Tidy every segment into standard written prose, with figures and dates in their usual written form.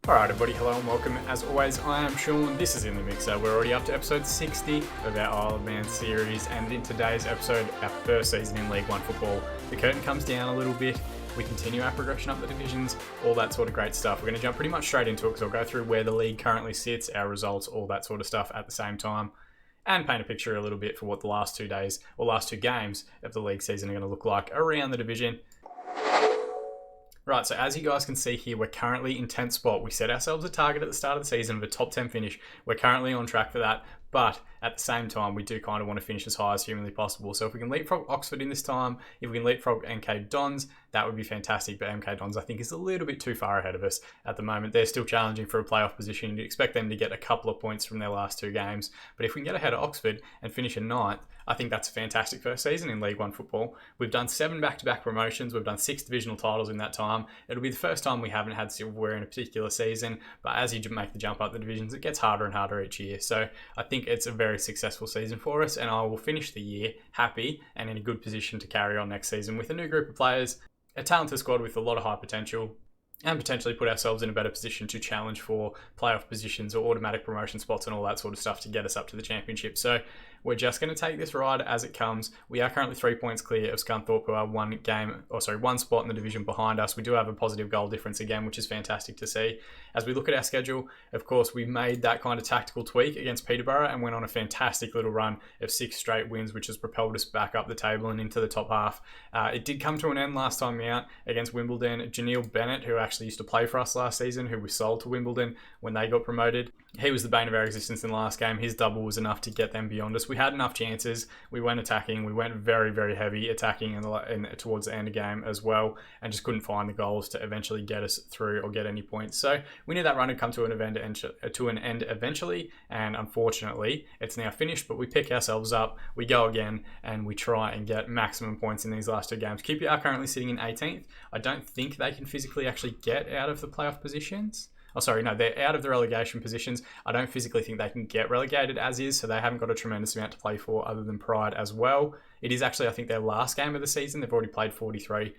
Alright everybody, hello and welcome. As always, I am Sean. This is In The Mixer. We're already up to episode 60 of our Isle of Man series, and in today's episode, our first season in League One football, the curtain comes down a little bit. We continue our progression up the divisions, all that sort of great stuff. We're going to jump pretty much straight into it because I'll go through where the league currently sits, our results, all that sort of stuff at the same time, and paint a picture a little bit for what the last 2 days or last 2 games of the league season are going to look like around the division. Right, so as you guys can see here, we're currently in 10th spot. We set ourselves a target at the start of the season of a top 10 finish. We're currently on track for that, but at the same time, we do kind of want to finish as high as humanly possible. So if we can leapfrog Oxford in this time, if we can leapfrog MK Dons, that would be fantastic. But MK Dons, I think, is a little bit too far ahead of us at the moment. They're still challenging for a playoff position. You'd expect them to get a couple of points from their last 2 games. But if we can get ahead of Oxford and finish in 9th, I think that's a fantastic first season in League One football. We've done 7 back-to-back promotions. We've done 6 divisional titles in that time. It'll be the first time we haven't had silverware in a particular season. But as you make the jump up the divisions, it gets harder and harder each year. So I think it's a very successful season for us, and I will finish the year happy and in a good position to carry on next season with a new group of players, a talented squad with a lot of high potential, and potentially put ourselves in a better position to challenge for playoff positions or automatic promotion spots and all that sort of stuff to get us up to the championship. So we're just going to take this ride as it comes. We are currently 3 points clear of Scunthorpe, who are one spot in the division behind us. We do have a positive goal difference again, which is fantastic to see. As we look at our schedule, of course, we made that kind of tactical tweak against Peterborough and went on a fantastic little run of 6 straight wins, which has propelled us back up the table and into the top half. It did come to an end last time out against Wimbledon. Janeel Bennett, who actually used to play for us last season, who we sold to Wimbledon when they got promoted, he was the bane of our existence in the last game. His double was enough to get them beyond us. We had enough chances. We went attacking. We went very, very heavy attacking towards the end of the game as well, and just couldn't find the goals to eventually get us through or get any points. So we knew that run had come to an end eventually, and unfortunately, it's now finished. But we pick ourselves up, we go again, and we try and get maximum points in these last 2 games. QPR are currently sitting in 18th. I don't think they can physically actually get out of the playoff positions. They're out of the relegation positions. I don't physically think they can get relegated as is, so they haven't got a tremendous amount to play for other than pride as well. It is actually, I think, their last game of the season. They've already played 43,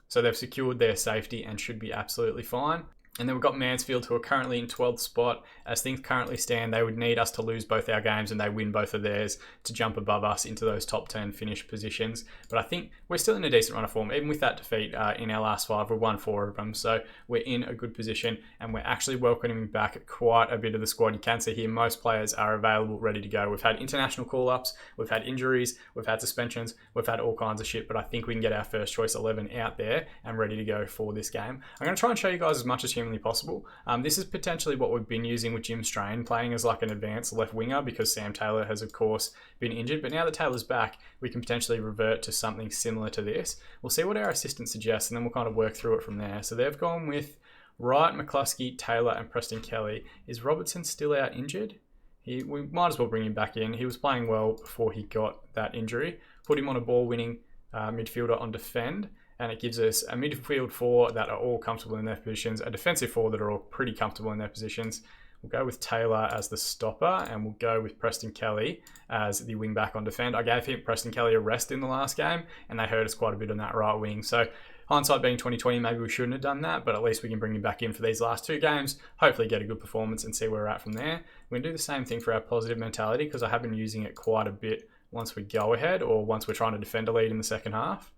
so they've secured their safety and should be absolutely fine. And then we've got Mansfield, who are currently in 12th spot. As things currently stand, they would need us to lose both our games and they win both of theirs to jump above us into those top 10 finish positions. But I think we're still in a decent run of form. Even with that defeat in our last 5, we've won 4 of them. So we're in a good position, and we're actually welcoming back quite a bit of the squad. You can see here most players are available, ready to go. We've had international call-ups, we've had injuries, we've had suspensions, we've had all kinds of shit, but I think we can get our first choice 11 out there and ready to go for this game. I'm going to try and show you guys as much as humanly possible. This is potentially what we've been using with Jim Strain, playing as like an advanced left winger, because Sam Taylor has of course been injured, but now that Taylor's back, we can potentially revert to something similar to this. We'll see what our assistant suggests, and then we'll kind of work through it from there. So they've gone with Wright, McCluskey, Taylor, and Preston Kelly. Is Robertson still out injured? We might as well bring him back in. He was playing well before he got that injury. Put him on a ball-winning midfielder on defend, and it gives us a midfield 4 that are all comfortable in their positions, a defensive 4 that are all pretty comfortable in their positions. We'll go with Taylor as the stopper, and we'll go with Preston Kelly as the wing back on defend. I gave Preston Kelly a rest in the last game, and they hurt us quite a bit on that right wing. So hindsight being 2020, maybe we shouldn't have done that, but at least we can bring him back in for these last 2 games, hopefully get a good performance and see where we're at from there. We're going to do the same thing for our positive mentality, because I have been using it quite a bit once we go ahead or once we're trying to defend a lead in the second half.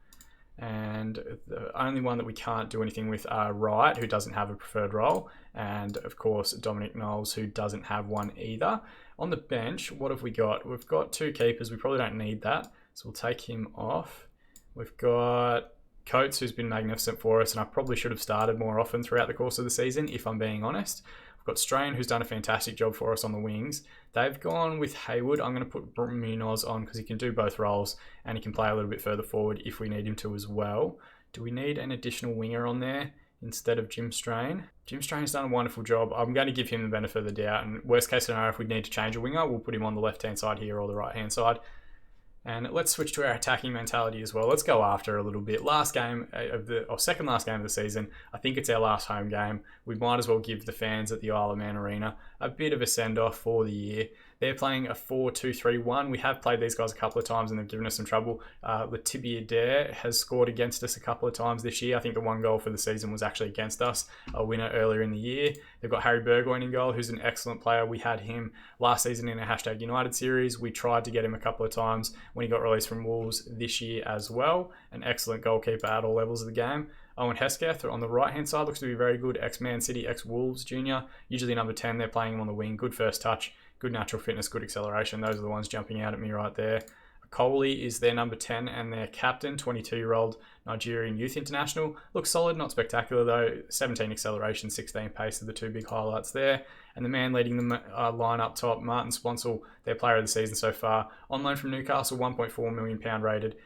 And the only one that we can't do anything with are Wright, who doesn't have a preferred role, and of course Dominic Knowles, who doesn't have one either. On the bench, what have we got? We've got 2 keepers. We probably don't need that, so we'll take him off. We've got Coates, who's been magnificent for us, and I probably should have started more often throughout the course of the season, if I'm being honest. We've got Strain, who's done a fantastic job for us on the wings. They've gone with Hayward. I'm going to put Munoz on because he can do both roles and he can play a little bit further forward if we need him to as well. Do we need an additional winger on there instead of Jim Strain? Jim Strain's done a wonderful job. I'm going to give him the benefit of the doubt. And worst case scenario, if we need to change a winger, we'll put him on the left-hand side here or the right-hand side. And let's switch to our attacking mentality as well. Let's go after a little bit. Second last game of the season. I think it's our last home game. We might as well give the fans at the Isle of Man Arena a bit of a send-off for the year. They're playing a 4-2-3-1. We have played these guys a couple of times and they've given us some trouble. TheFMEditor has scored against us a couple of times this year. I think the one goal for the season was actually against us, a winner earlier in the year. They've got Harry Burgoyne in goal, who's an excellent player. We had him last season in a #United series. We tried to get him a couple of times when he got released from Wolves this year as well. An excellent goalkeeper at all levels of the game. Owen Hesketh on the right-hand side looks to be very good. Ex-Man City, ex-Wolves junior. Usually number 10, they're playing him on the wing. Good first touch, good natural fitness, good acceleration. Those are the ones jumping out at me right there. Coley is their number 10 and their captain, 22-year-old Nigerian youth international. Looks solid, not spectacular though. 17 acceleration, 16 pace are the two big highlights there. And the man leading the line up top, Martin Sponsel, their player of the season so far. On loan from Newcastle, £1.4 million rated.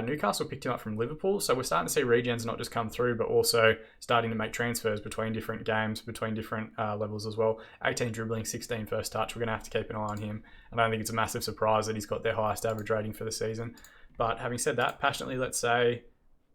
Newcastle picked him up from Liverpool, so we're starting to see regens not just come through, but also starting to make transfers between different games, between different levels as well. 18 dribbling, 16 first touch. We're going to have to keep an eye on him. I don't think it's a massive surprise that he's got their highest average rating for the season. But having said that, passionately, let's say,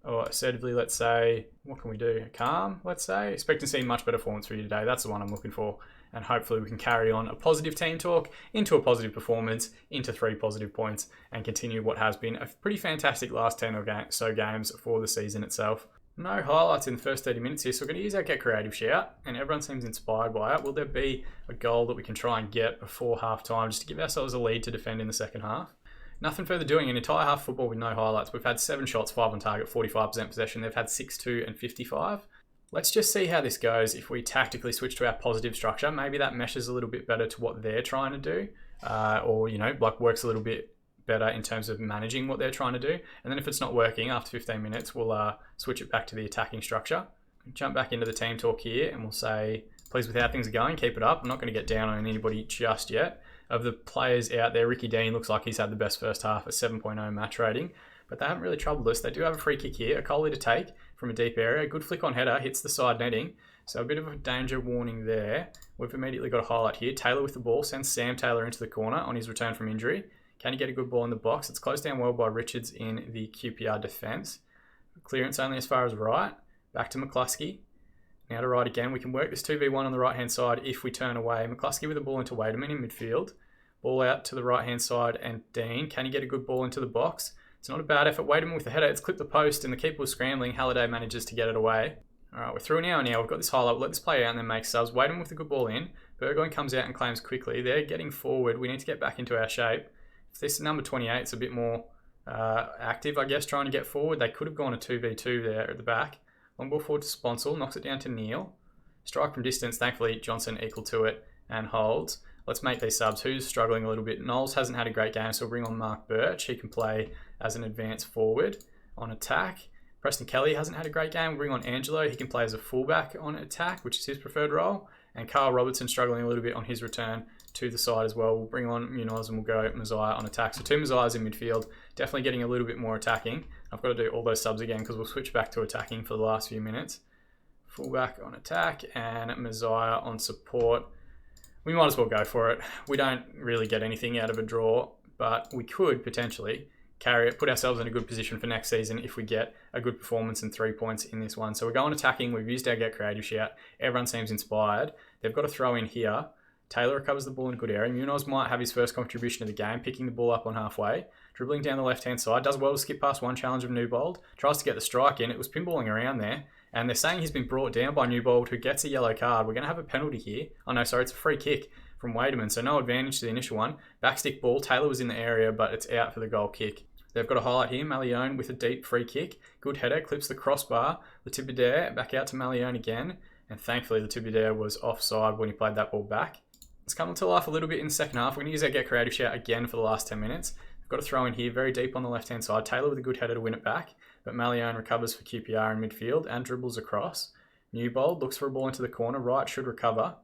or assertively, let's say, what can we do? Calm, let's say. Expect to see much better performance for you today. That's the one I'm looking for. And hopefully we can carry on a positive team talk into a positive performance, into 3 positive points, and continue what has been a pretty fantastic last 10 or so games for the season itself. No highlights in the first 30 minutes here, so we're going to use our Get Creative shout, and everyone seems inspired by it. Will there be a goal that we can try and get before half-time just to give ourselves a lead to defend in the second half? Nothing further doing. An entire half football with no highlights. We've had 7 shots, 5 on target, 45% possession. They've had 6-2 and 55. Let's just see how this goes if we tactically switch to our positive structure. Maybe that meshes a little bit better to what they're trying to do, or, works a little bit better in terms of managing what they're trying to do. And then if it's not working after 15 minutes, we'll switch it back to the attacking structure. Jump back into the team talk here and we'll say, pleased with how things are going, keep it up. I'm not going to get down on anybody just yet. Of the players out there, Ricky Dean looks like he's had the best first half, a 7.0 match rating. But they haven't really troubled us. They do have a free kick here, a Coley to take from a deep area. Good flick on header, hits the side netting. So a bit of a danger warning there. We've immediately got a highlight here. Taylor with the ball, sends Sam Taylor into the corner on his return from injury. Can he get a good ball in the box? It's closed down well by Richards in the QPR defence. Clearance only as far as right. Back to McCluskey. Now to right again. We can work this 2v1 on the right-hand side if we turn away. McCluskey with the ball into Wademan in midfield. Ball out to the right-hand side and Dean. Can he get a good ball into the box? It's not a bad effort. Wademan with the header. It's clipped the post and the keeper was scrambling. Halliday manages to get it away. All right, we're through now. We've got this highlight. We'll let this play out and then make subs. Wademan with the good ball in. Burgoyne comes out and claims quickly. They're getting forward. We need to get back into our shape. If this number 28 is a bit more active, I guess, trying to get forward, they could have gone a 2v2 there at the back. Long ball forward to Sponsel. Knocks it down to Neil. Strike from distance. Thankfully, Johnson equal to it and holds. Let's make these subs. Who's struggling a little bit? Knowles hasn't had a great game, so we'll bring on Mark Birch. He can play as an advanced forward on attack. Preston Kelly hasn't had a great game. We'll bring on Angelo. He can play as a fullback on attack, which is his preferred role. And Carl Robertson struggling a little bit on his return to the side as well. We'll bring on Munoz and we'll go Maziah on attack. So 2 Maziahs in midfield, definitely getting a little bit more attacking. I've got to do all those subs again because we'll switch back to attacking for the last few minutes. Fullback on attack and Maziah on support. We might as well go for it. We don't really get anything out of a draw, but we could potentially carry it, put ourselves in a good position for next season if we get a good performance and 3 points in this one. So we're going attacking. We've used our Get Creative shout. Everyone seems inspired. They've got a throw in here. Taylor recovers the ball in a good area. Munoz might have his first contribution to the game, picking the ball up on halfway. Dribbling down the left-hand side. Does well to skip past one challenge of Newbold. Tries to get the strike in. It was pinballing around there. And they're saying he's been brought down by Newbold, who gets a yellow card. We're going to have a penalty here. Oh, no, sorry, it's a free kick from Wademan. So no advantage to the initial one. Backstick ball. Taylor was in the area, but it's out for the goal kick. They've got a highlight here. Malione with a deep free kick. Good header. Clips the crossbar. TheFMEditor back out to Malione again. And thankfully, TheFMEditor was offside when he played that ball back. It's come to life a little bit in the second half. We're going to use our Get Creative shout again for the last 10 minutes. We've got a throw in here, very deep on the left-hand side. Taylor with a good header to win it back. But Malione recovers for QPR in midfield and dribbles across. Newbold looks for a ball into the corner. Right should recover.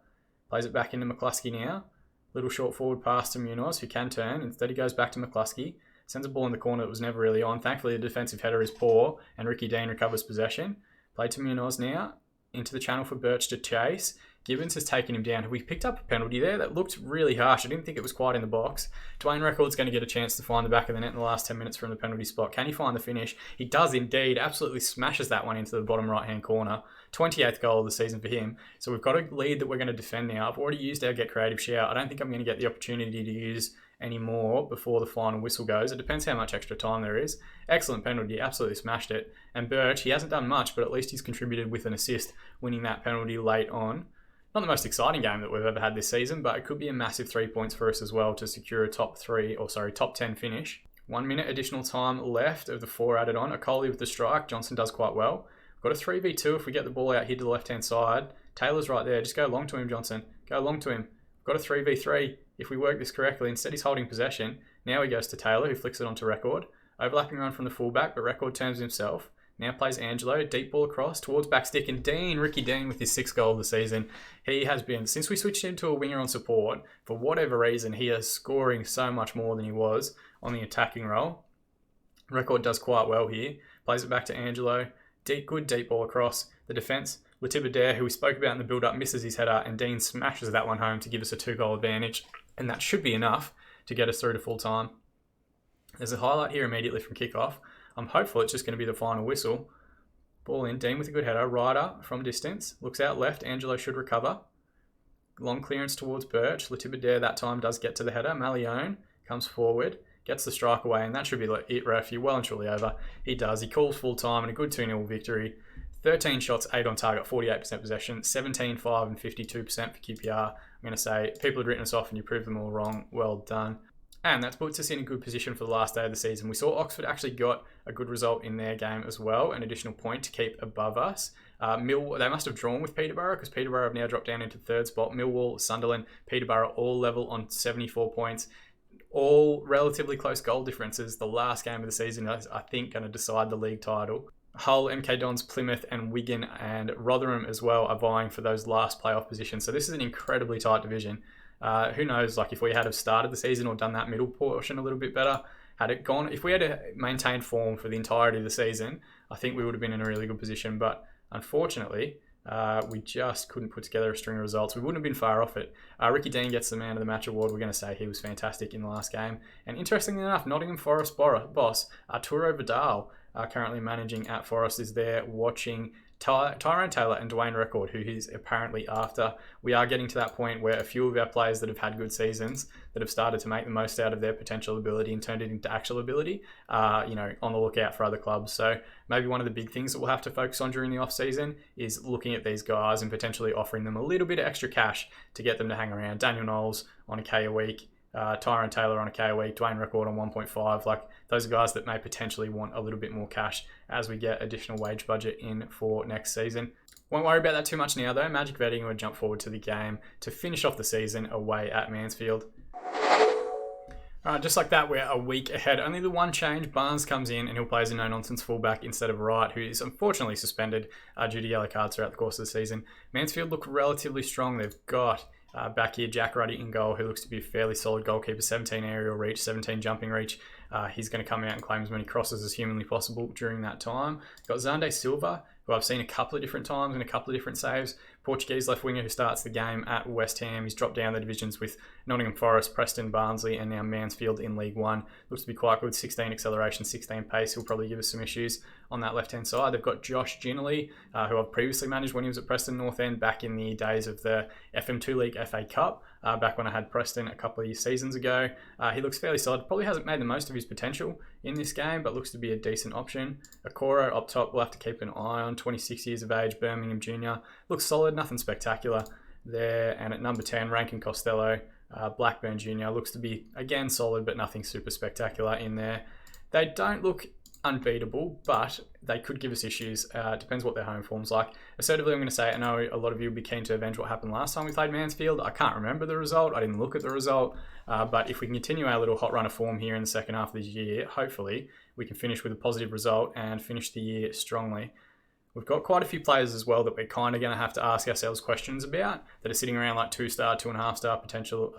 Plays it back into McCluskey now. Little short forward pass to Munoz, who can turn. Instead, he goes back to McCluskey. Sends a ball in the corner that was never really on. Thankfully, the defensive header is poor, and Ricky Dean recovers possession. Played to Munoz now. Into the channel for Birch to chase. Gibbons has taken him down. We picked up a penalty there that looked really harsh. I didn't think it was quite in the box. Dwayne Records going to get a chance to find the back of the net in the last 10 minutes from the penalty spot. Can he find the finish? He does indeed. Absolutely smashes that one into the bottom right-hand corner. 28th goal of the season for him. So we've got a lead that we're going to defend now. I've already used our Get Creative shout. I don't think I'm going to get the opportunity to use any more before the final whistle goes. It depends how much extra time there is. Excellent penalty. Absolutely smashed it. And Birch, he hasn't done much, but at least he's contributed with an assist, winning that penalty late on. Not the most exciting game that we've ever had this season, but it could be a massive 3 points for us as well to secure a top 10 finish. 1 minute additional time left of the 4 added on. Okoli with the strike. Johnson does quite well. We've got a 3v2 if we get the ball out here to the left-hand side. Taylor's right there. Just go long to him, Johnson. Go long to him. We've got a 3v3 if we work this correctly. Instead, he's holding possession. Now he goes to Taylor, who flicks it onto Record. Overlapping run from the fullback, but Record turns himself. Now plays Angelo, deep ball across towards backstick, and Ricky Dean with his 6th goal of the season. He has been, since we switched him to a winger on support, for whatever reason, he is scoring so much more than he was on the attacking role. Record does quite well here. Plays it back to Angelo. Good deep ball across. The defence, Latiba, who we spoke about in the build-up, misses his header, and Dean smashes that one home to give us a 2-goal advantage. And that should be enough to get us through to full time. There's a highlight here immediately from kickoff. I'm hopeful it's just going to be the final whistle. Ball in, Dean with a good header. Ryder from distance. Looks out left. Angelo should recover. Long clearance towards Birch. Latiba that time does get to the header. Malione comes forward. Gets the strike away, and that should be it, ref. You're well and truly over. He does. He calls full time and a good 2-0 victory. 13 shots, 8 on target, 48% possession. 17, 5 and 52% for QPR. I'm going to say people had written us off and you proved them all wrong. Well done. And that puts us in a good position for the last day of the season. We saw Oxford actually got a good result in their game as well, an additional point to keep above us. They must have drawn with Peterborough because Peterborough have now dropped down into 3rd spot. Millwall, Sunderland, Peterborough all level on 74 points. All relatively close goal differences. The last game of the season is, I think, going to decide the league title. Hull, MK Dons, Plymouth and Wigan and Rotherham as well are vying for those last playoff positions. So this is an incredibly tight division. Who knows, if we had have started the season or done that middle portion a little bit better, had it gone, if we had maintained form for the entirety of the season, I think we would have been in a really good position. But unfortunately, we just couldn't put together a string of results. We wouldn't have been far off it. Ricky Dean gets the Man of the Match award. We're going to say he was fantastic in the last game. And interestingly enough, Nottingham Forest boss Arturo Vidal, currently managing at Forest, is there watching Tyrone Taylor and Dwayne Record, who he's apparently after. We are getting to that point where a few of our players that have had good seasons, that have started to make the most out of their potential ability and turned it into actual ability, on the lookout for other clubs. So maybe one of the big things that we'll have to focus on during the off-season is looking at these guys and potentially offering them a little bit of extra cash to get them to hang around. Daniel Knowles on a K a week, Tyrone Taylor on a K a week, Dwayne Record on 1.5. Those are guys that may potentially want a little bit more cash as we get additional wage budget in for next season. Won't worry about that too much now though. Magic Betting will jump forward to the game to finish off the season away at Mansfield. Alright, just like that, we're a week ahead. Only the one change, Barnes comes in and he'll play as a no-nonsense fullback instead of Wright, who is unfortunately suspended due to yellow cards throughout the course of the season. Mansfield look relatively strong. They've got back here Jack Ruddy in goal, who looks to be a fairly solid goalkeeper. 17 aerial reach, 17 jumping reach. He's going to come out and claim as many crosses as humanly possible during that time. Got Zande Silva, who I've seen a couple of different times in a couple of different saves. Portuguese left winger who starts the game at West Ham. He's dropped down the divisions with Nottingham Forest, Preston, Barnsley, and now Mansfield in League One. Looks to be quite good. 16 acceleration, 16 pace. He'll probably give us some issues on that left-hand side. They've got Josh Ginnerly, who I've previously managed when he was at Preston North End back in the days of the FM2 League FA Cup, back when I had Preston a couple of seasons ago. He looks fairly solid. Probably hasn't made the most of his potential in this game, but looks to be a decent option. Okoro up top, we'll have to keep an eye on. 26 years of age, Birmingham Junior. Looks solid, nothing spectacular there. And at number 10, Rankin Costello, Blackburn Junior. Looks to be, again, solid, but nothing super spectacular in there. They don't look unbeatable, but they could give us issues. Depends what their home form's like. Assertively, I'm going to say, I know a lot of you would be keen to avenge what happened last time we played Mansfield. I can't remember the result. I didn't look at the result. But if we can continue our little hot run of form here in the second half of the year, hopefully we can finish with a positive result and finish the year strongly. We've got quite a few players as well that we're kind of going to have to ask ourselves questions about that are sitting around like 2-star, 2.5-star potential,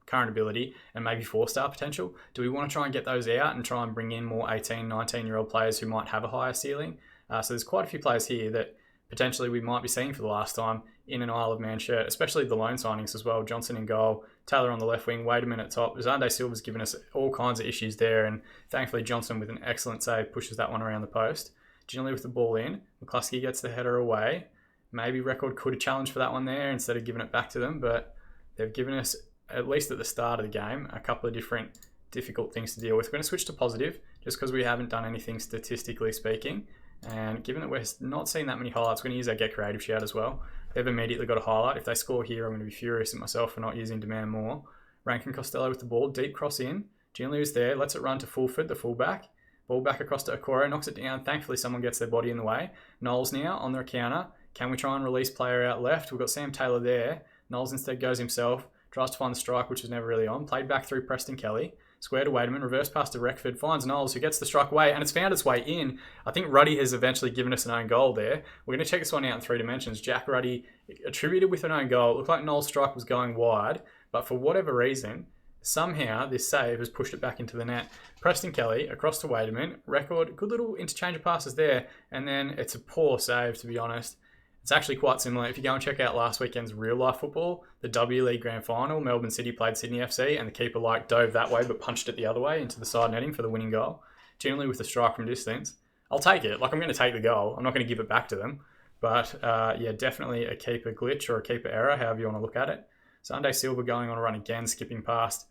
current ability, and maybe 4-star potential. Do we want to try and get those out and try and bring in more 18, 19-year-old players who might have a higher ceiling? So there's quite a few players here that potentially we might be seeing for the last time in an Isle of Man shirt, especially the loan signings as well. Johnson in goal, Taylor on the left wing, Wademan at top. Xande Silva's given us all kinds of issues there, and thankfully Johnson with an excellent save pushes that one around the post. Ginley with the ball in, McCluskey gets the header away. Maybe Record could have challenged for that one there instead of giving it back to them, but they've given us, at least at the start of the game, a couple of different difficult things to deal with. We're going to switch to positive just because we haven't done anything statistically speaking. And given that we're not seeing that many highlights, we're going to use our Get Creative shout as well. They've immediately got a highlight. If they score here, I'm going to be furious at myself for not using Demand More. Rankin Costello with the ball, deep cross in. Ginley is there, lets it run to Fulford, the fullback. Ball back across to Okoro, knocks it down. Thankfully, someone gets their body in the way. Knowles now on their counter. Can we try and release player out left? We've got Sam Taylor there. Knowles instead goes himself. Tries to find the strike, which was never really on. Played back through Preston Kelly. Square to Wademan. Reverse pass to Reckford. Finds Knowles, who gets the strike away. And it's found its way in. I think Ruddy has eventually given us an own goal there. We're going to check this one out in 3 dimensions. Jack Ruddy attributed with an own goal. It looked like Knowles' strike was going wide. But for whatever reason, somehow this save has pushed it back into the net. Preston Kelly across to Wademan. Record. Good little interchange of passes there. And then it's a poor save, to be honest. It's actually quite similar. If you go and check out last weekend's real life football, the W League Grand Final, Melbourne City played Sydney FC, and the keeper dove that way but punched it the other way into the side netting for the winning goal. Generally with a strike from distance. I'll take it. I'm going to take the goal. I'm not going to give it back to them. But yeah, definitely a keeper glitch or a keeper error, however you want to look at it. Xande Silva going on a run again, skipping past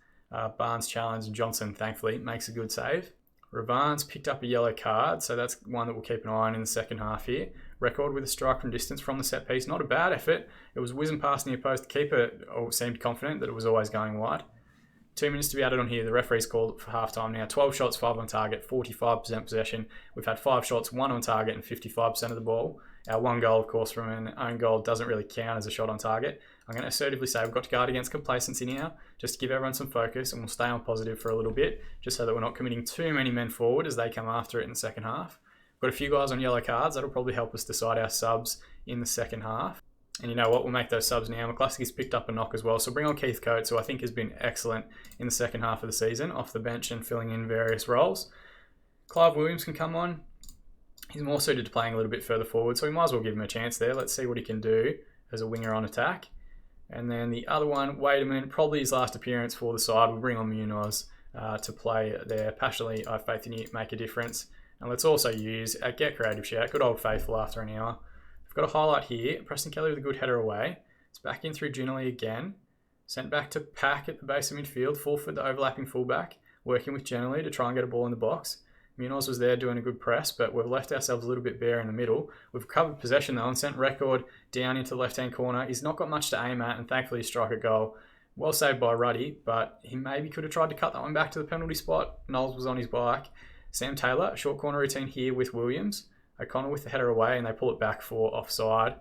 Barnes' challenge, and Johnson, thankfully, makes a good save. Ravans picked up a yellow card, so that's one that we'll keep an eye on in the second half here. Record with a strike from distance from the set piece. Not a bad effort. It was whizzing past near post. The keeper seemed confident that it was always going wide. 2 minutes to be added on here. The referee's called for half-time now. 12 shots, 5 on target, 45% possession. We've had 5 shots, 1 on target, and 55% of the ball. Our one goal, of course, from an own goal doesn't really count as a shot on target. I'm going to assertively say we've got to guard against complacency now, just to give everyone some focus, and we'll stay on positive for a little bit, just so that we're not committing too many men forward as they come after it in the second half. We've got a few guys on yellow cards. That'll probably help us decide our subs in the second half. And you know what? We'll make those subs now. McCluskey's picked up a knock as well. So bring on Keith Coates, who I think has been excellent in the second half of the season, off the bench and filling in various roles. Clive Williams can come on. He's more suited to playing a little bit further forward, so we might as well give him a chance there. Let's see what he can do as a winger on attack. And then the other one, Wademan, probably his last appearance for the side. We'll bring on Munoz to play there. Passionately, I have faith in you, make a difference. And let's also use a Get Creative shout. Good old faithful after an hour. We've got a highlight here. Preston Kelly with a good header away. It's back in through Ginley again. Sent back to Pack at the base of midfield. Fulford, the overlapping fullback, working with Ginley to try and get a ball in the box. Munoz was there doing a good press, but we've left ourselves a little bit bare in the middle. We've covered possession though and sent Record down into the left-hand corner. He's not got much to aim at, and thankfully he struck a goal. Well saved by Ruddy, but he maybe could have tried to cut that one back to the penalty spot. Knowles was on his bike. Sam Taylor, short corner routine here with Williams. O'Connor with the header away, and they pull it back for offside.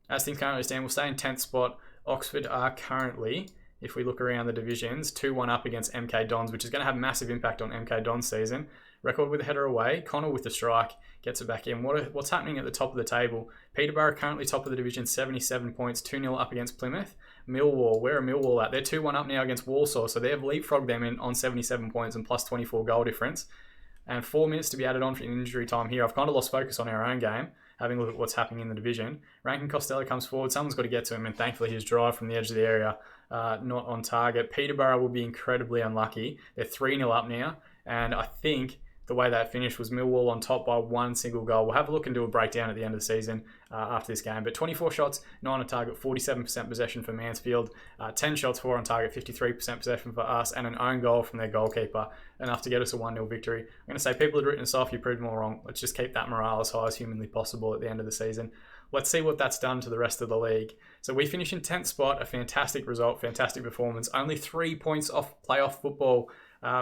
As things currently stand, we'll stay in 10th spot. Oxford are currently, if we look around the divisions, 2-1 up against MK Dons, which is going to have a massive impact on MK Dons' season. Record with the header away. Connor with the strike gets it back in. What's happening at the top of the table? Peterborough currently top of the division, 77 points, 2-0 up against Plymouth. Millwall, where are Millwall at? They're 2-1 up now against Walsall, so they've leapfrogged them in on 77 points and plus 24 goal difference. And 4 minutes to be added on for injury time here. I've kind of lost focus on our own game, having a look at what's happening in the division. Rankin Costello comes forward. Someone's got to get to him, and thankfully his drive from the edge of the area, not on target. Peterborough will be incredibly unlucky. They're 3-0 up now, and I think the way that finished was Millwall on top by 1 single goal. We'll have a look and do a breakdown at the end of the season after this game. But 24 shots, 9 on target, 47% possession for Mansfield, 10 shots, 4 on target, 53% possession for us, and an own goal from their goalkeeper, enough to get us a 1-0 victory. I'm going to say people had written us off, you proved them all wrong. Let's just keep that morale as high as humanly possible at the end of the season. Let's see what that's done to the rest of the league. So we finish in 10th spot, a fantastic result, fantastic performance. Only 3 points off playoff football,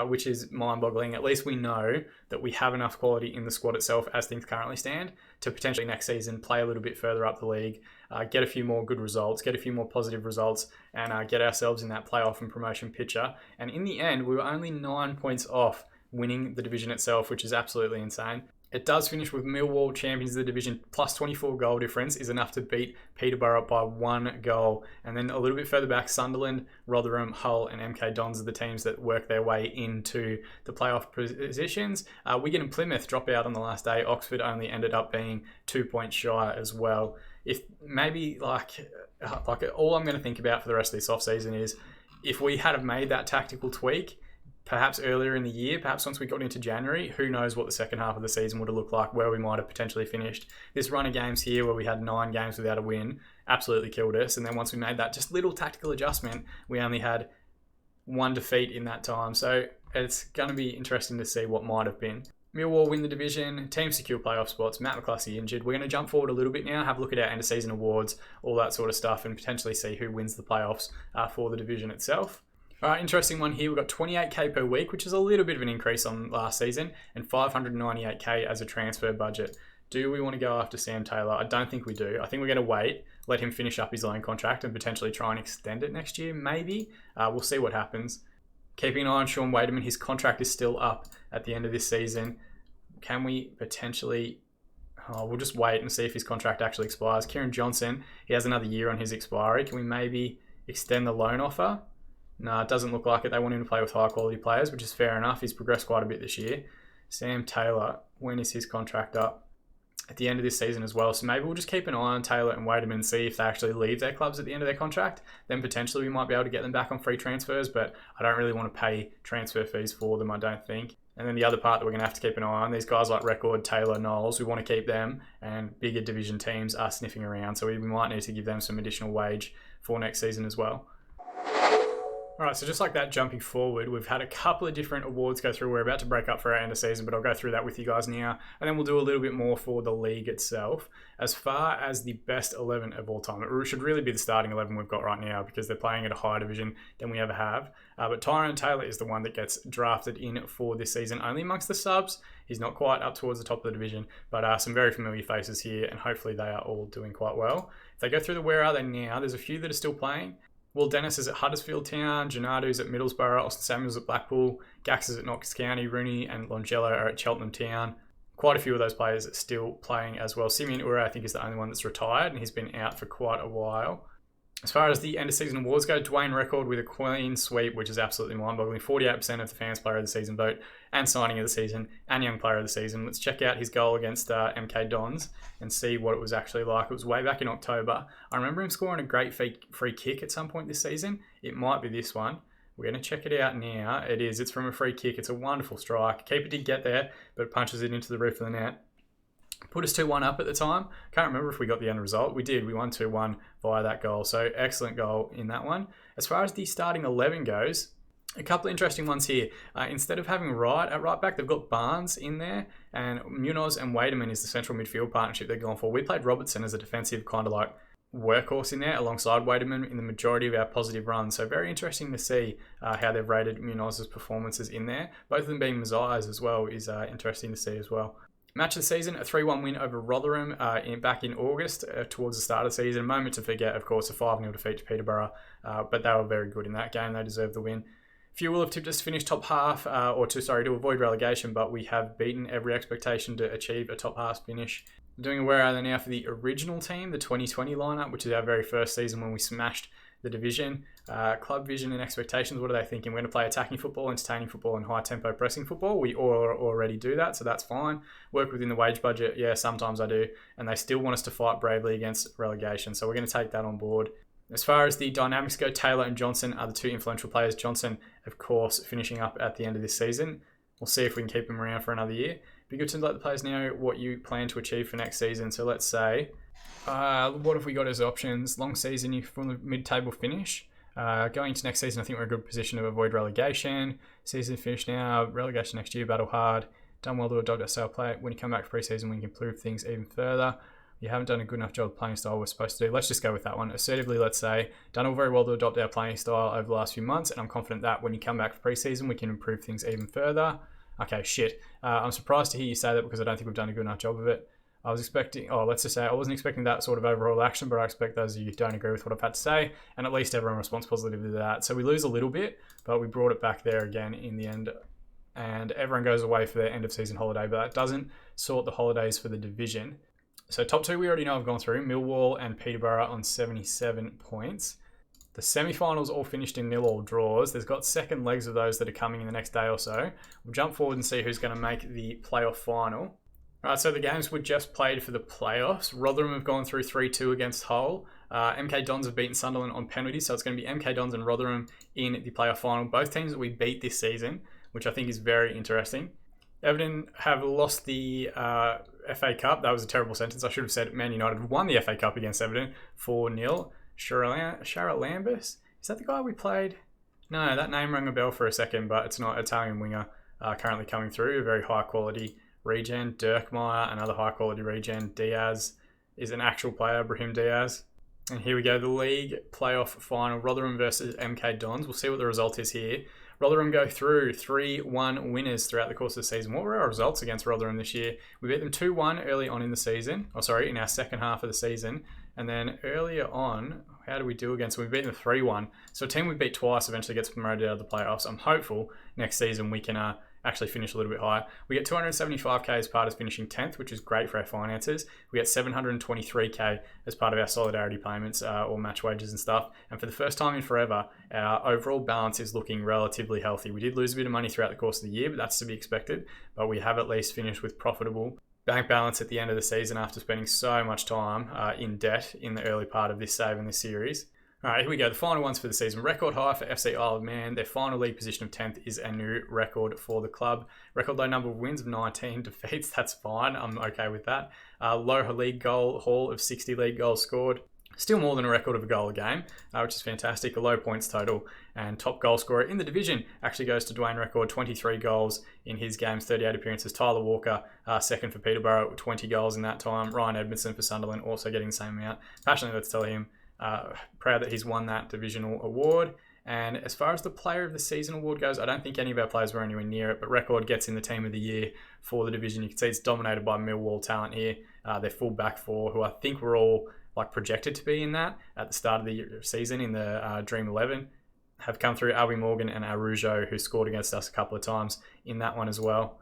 which is mind-boggling. At least we know that we have enough quality in the squad itself as things currently stand to potentially next season play a little bit further up the league, get a few more good results, get a few more positive results, and get ourselves in that playoff and promotion picture. And in the end, we were only 9 points off winning the division itself, which is absolutely insane. It does finish with Millwall champions of the division, plus 24 goal difference is enough to beat Peterborough by 1 goal. And then a little bit further back, Sunderland, Rotherham, Hull and MK Dons are the teams that work their way into the playoff positions. Wigan and Plymouth drop out on the last day. Oxford only ended up being 2 points shy as well. If maybe like all I'm going to think about for the rest of this offseason is if we had have made that tactical tweak, perhaps earlier in the year, perhaps once we got into January, who knows what the second half of the season would have looked like, where we might have potentially finished. This run of games here where we had 9 games without a win absolutely killed us. And then once we made that just little tactical adjustment, we only had 1 defeat in that time. So it's going to be interesting to see what might have been. Millwall win the division, team secure playoff spots, Matt McCluskey injured. We're going to jump forward a little bit now, have a look at our end of season awards, all that sort of stuff, and potentially see who wins the playoffs for the division itself. All right, interesting one here. We've got 28k per week, which is a little bit of an increase on last season, and 598k as a transfer budget. Do we want to go after Sam Taylor? I don't think we do. I think we're going to wait, let him finish up his loan contract and potentially try and extend it next year, maybe. We'll see what happens. Keeping an eye on Sean Wademan. His contract is still up at the end of this season. Can we potentially... we'll just wait and see if his contract actually expires. Kieran Johnson, he has another year on his expiry. Can we maybe extend the loan offer? No, it doesn't look like it. They want him to play with high quality players, which is fair enough. He's progressed quite a bit this year. Sam Taylor, when is his contract up? At the end of this season as well. So maybe we'll just keep an eye on Taylor and Wademan and see if they actually leave their clubs at the end of their contract. Then potentially we might be able to get them back on free transfers, but I don't really want to pay transfer fees for them, I don't think. And then the other part that we're going to have to keep an eye on, these guys like Record, Taylor, Knowles, we want to keep them, and bigger division teams are sniffing around. So we might need to give them some additional wage for next season as well. All right, so just like that, jumping forward, we've had a couple of different awards go through. We're about to break up for our end of season, but I'll go through that with you guys now. And then we'll do a little bit more for the league itself. As far as the best 11 of all time, it should really be the starting 11 we've got right now because they're playing at a higher division than we ever have. But Tyrone Taylor is the one that gets drafted in for this season, only amongst the subs. He's not quite up towards the top of the division, but some very familiar faces here, and hopefully they are all doing quite well. If they go through the where are they now, there's a few that are still playing. Will Dennis is at Huddersfield Town, Gennardo's at Middlesbrough, Austin Samuels at Blackpool, Gax is at Knox County, Rooney and Longello are at Cheltenham Town. Quite a few of those players are still playing as well. Simeon Ure, I think, is the only one that's retired, and he's been out for quite a while. As far as the end of season awards go, Dwayne Record with a clean sweep, which is absolutely mind-boggling. 48% of the fans player of the season vote, and signing of the season, and young player of the season. Let's check out his goal against MK Dons and see what it was actually like. It was way back in October. I remember him scoring a great free kick at some point this season. It might be this one. We're going to check it out now. It is. It's from a free kick. It's a wonderful strike. Keeper did get there, but punches it into the roof of the net. Put us 2-1 up at the time. Can't remember if we got the end result. We did. We won 2-1 via that goal. So excellent goal in that one. As far as the starting 11 goes, a couple of interesting ones here. Instead of having Wright at right back, they've got Barnes in there, and Munoz and Wademan is the central midfield partnership they're going for. We played Robertson as a defensive kind of like workhorse in there alongside Wademan in the majority of our positive runs. So very interesting to see how they've rated Munoz's performances in there. Both of them being Mazzai's as well is interesting to see as well. Match of the season, a 3-1 win over Rotherham back in August towards the start of the season. A moment to forget, of course, a 5-0 defeat to Peterborough, but they were very good in that game. They deserved the win. Few will have tipped us to finish top half, to avoid relegation, but we have beaten every expectation to achieve a top half finish. Doing a where are they now for the original team, the 2020 lineup, which is our very first season when we smashed the division. Club vision and expectations, what are they thinking? We're going to play attacking football, entertaining football, and high-tempo pressing football. We already do that, so that's fine. Work within the wage budget, yeah, sometimes I do. And they still want us to fight bravely against relegation, so we're going to take that on board. As far as the dynamics go, Taylor and Johnson are the two influential players. Johnson, of course, finishing up at the end of this season. We'll see if we can keep him around for another year. Be good to let the players know what you plan to achieve for next season. So let's say, what have we got as options? Long season, you from the mid-table finish. Going into next season, I think we're in a good position to avoid relegation. Season finished now, relegation next year, battle hard. Done well to adopt our style play. When you come back for pre-season, we can improve things even further. You haven't done a good enough job of playing style we're supposed to do. Let's just go with that one. Assertively, let's say, done all very well to adopt our playing style over the last few months, and I'm confident that when you come back for pre-season, we can improve things even further. Okay, shit. I'm surprised to hear you say that because I don't think we've done a good enough job of it. I was expecting, let's just say I wasn't expecting that sort of overall action, but I expect those of you who don't agree with what I've had to say, and at least everyone responds positively to that. So we lose a little bit, but we brought it back there again in the end and everyone goes away for their end of season holiday, but that doesn't sort the holidays for the division. So top 2 we already know have gone through, Millwall and Peterborough on 77 points. The semi-finals all finished in 0-0 draws. There's got second legs of those that are coming in the next day or so. We'll jump forward and see who's going to make the playoff final. Alright, so the games were just played for the playoffs. Rotherham have gone through 3-2 against Hull. MK Dons have beaten Sunderland on penalties, so it's going to be MK Dons and Rotherham in the playoff final. Both teams that we beat this season, which I think is very interesting. Everton have lost the FA Cup. That was a terrible sentence. I should have said Man United won the FA Cup against Everton 4-0. Charalambous? Is that the guy we played? No, that name rang a bell for a second, but it's not. Italian winger currently coming through. A very high quality regen. Dirkmeyer, another high quality regen. Diaz is an actual player, Brahim Diaz. And here we go, the league playoff final, Rotherham versus MK Dons. We'll see what the result is here. Rotherham go through 3-1 winners throughout the course of the season. What were our results against Rotherham this year? We beat them 2-1 early on in the season. In our second half of the season. And then earlier on, how do we do against them? We beat them 3-1. So a team we beat twice eventually gets promoted out of the playoffs. I'm hopeful next season we can actually finish a little bit higher. We get 275k as part of finishing 10th, which is great for our finances. We get 723k as part of our solidarity payments or match wages and stuff. And for the first time in forever, our overall balance is looking relatively healthy. We did lose a bit of money throughout the course of the year, but that's to be expected. But we have at least finished with profitable bank balance at the end of the season after spending so much time in debt in the early part of this save in this series. All right, here we go. The final ones for the season. Record high for FC Isle of Man. Their final league position of 10th is a new record for the club. Record low number of wins of 19 defeats. That's fine. I'm okay with that. Low league goal haul of 60 league goals scored. Still more than a record of a goal a game, which is fantastic. A low points total. And top goal scorer in the division actually goes to Dwayne Record, 23 goals in his games, 38 appearances. Tyler Walker, second for Peterborough, 20 goals in that time. Ryan Edmondson for Sunderland, also getting the same amount. Passionately, let's tell him. Proud that he's won that divisional award. And as far as the player of the season award goes, I don't think any of our players were anywhere near it, but Record gets in the team of the year for the division. You can see it's dominated by Millwall talent here. Their full back four, who I think were all projected to be in that at the start of the season in the Dream 11, have come through. Albie Morgan and Arujo, who scored against us a couple of times in that one as well.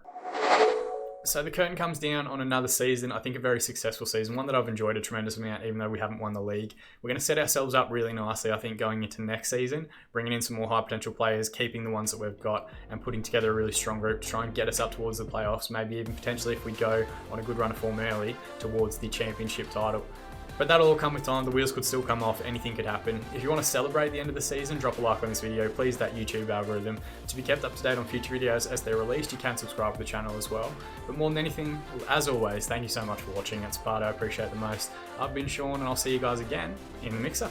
So the curtain comes down on another season, I think a very successful season, one that I've enjoyed a tremendous amount, even though we haven't won the league. We're going to set ourselves up really nicely, I think, going into next season, bringing in some more high potential players, keeping the ones that we've got, and putting together a really strong group to try and get us up towards the playoffs, maybe even potentially, if we go on a good run of form early, towards the championship title. But that'll all come with time. The wheels could still come off. Anything could happen. If you want to celebrate the end of the season, drop a like on this video. Please that YouTube algorithm. To be kept up to date on future videos as they're released, you can subscribe to the channel as well. But more than anything, as always, thank you so much for watching. It's the part I appreciate the most. I've been Sean, and I'll see you guys again in the mixer.